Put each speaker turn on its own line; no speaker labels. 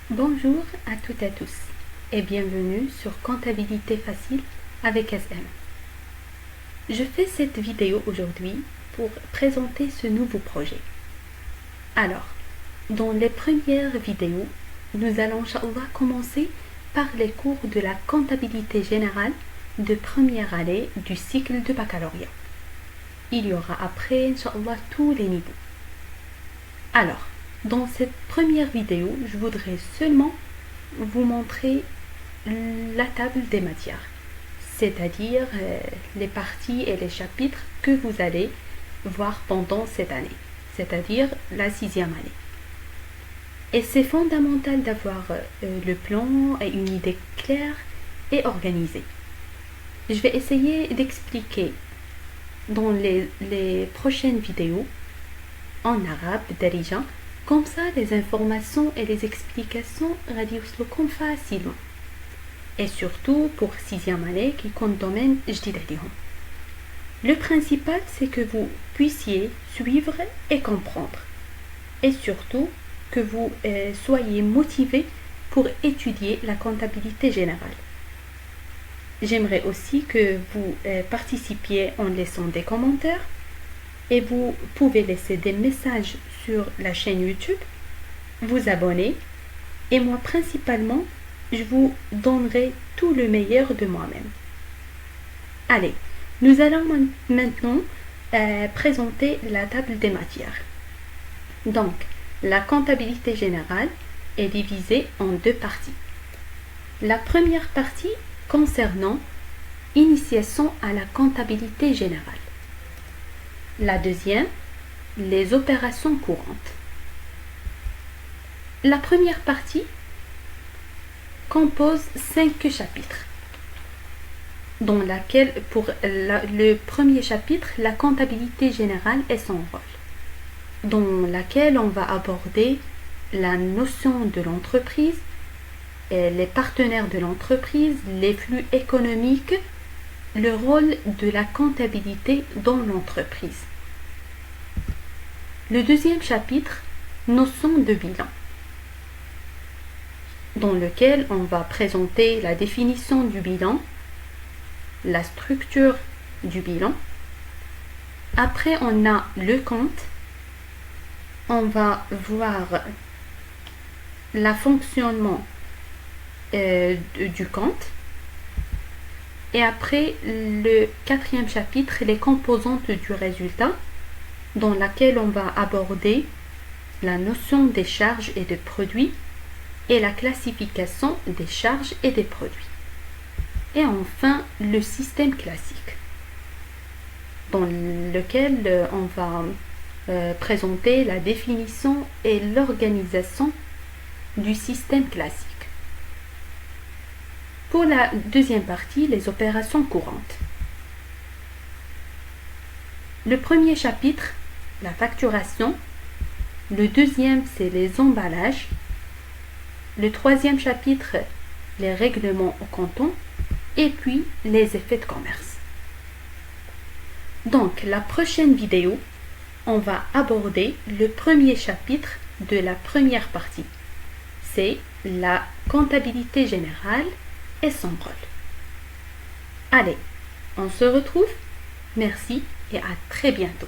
Bonjour à toutes et à tous et bienvenue sur Comptabilité facile avec SM. Je fais cette vidéo aujourd'hui pour présenter ce nouveau projet. Alors, dans les premières vidéos, nous allons Inch'Allah commencer par les cours de la comptabilité générale de première année du cycle de baccalauréat. Il y aura après Inch'Allah tous les niveaux. Alors, dans cette première vidéo, je voudrais seulement vous montrer la table des matières, c'est-à-dire les parties et les chapitres que vous allez voir pendant cette année, c'est-à-dire la 6e année. Et c'est fondamental d'avoir le plan et une idée claire et organisée. Je vais essayer d'expliquer dans les prochaines vidéos en arabe, darija. Comme ça, les informations et les explications radiouslokum facilement. Et surtout pour 6e année qui compte domaine jdid alihom. Le principal, c'est que vous puissiez suivre et comprendre. Et surtout, que vous soyez motivé pour étudier la comptabilité générale. J'aimerais aussi que vous participiez en laissant des commentaires. Et vous pouvez laisser des messages sur la chaîne YouTube, vous abonner et moi principalement, je vous donnerai tout le meilleur de moi-même. Allez, nous allons maintenant présenter la table des matières. Donc, la comptabilité générale est divisée en deux parties. La première partie concernant initiation à la comptabilité générale. La deuxième, les opérations courantes. La première partie compose 5 chapitres, dans laquelle, pour le premier chapitre, la comptabilité générale et son rôle, dans laquelle on va aborder la notion de l'entreprise, les partenaires de l'entreprise, les flux économiques, le rôle de la comptabilité dans l'entreprise. Le deuxième chapitre, notion de bilan, dans lequel on va présenter la définition du bilan, la structure du bilan. Après, on a le compte. On va voir le fonctionnement du compte. Et après, le 4e chapitre, les composantes du résultat, dans laquelle on va aborder la notion des charges et des produits et la classification des charges et des produits. Et enfin, le système classique, dans lequel on va présenter la définition et l'organisation du système classique. Pour la deuxième partie, les opérations courantes. Le premier chapitre, la facturation. Le deuxième, c'est les emballages. Le troisième chapitre, les règlements au canton. Et puis, les effets de commerce. Donc, la prochaine vidéo, on va aborder le premier chapitre de la première partie. C'est la comptabilité générale et son rôle. Allez, on se retrouve. Merci et à très bientôt.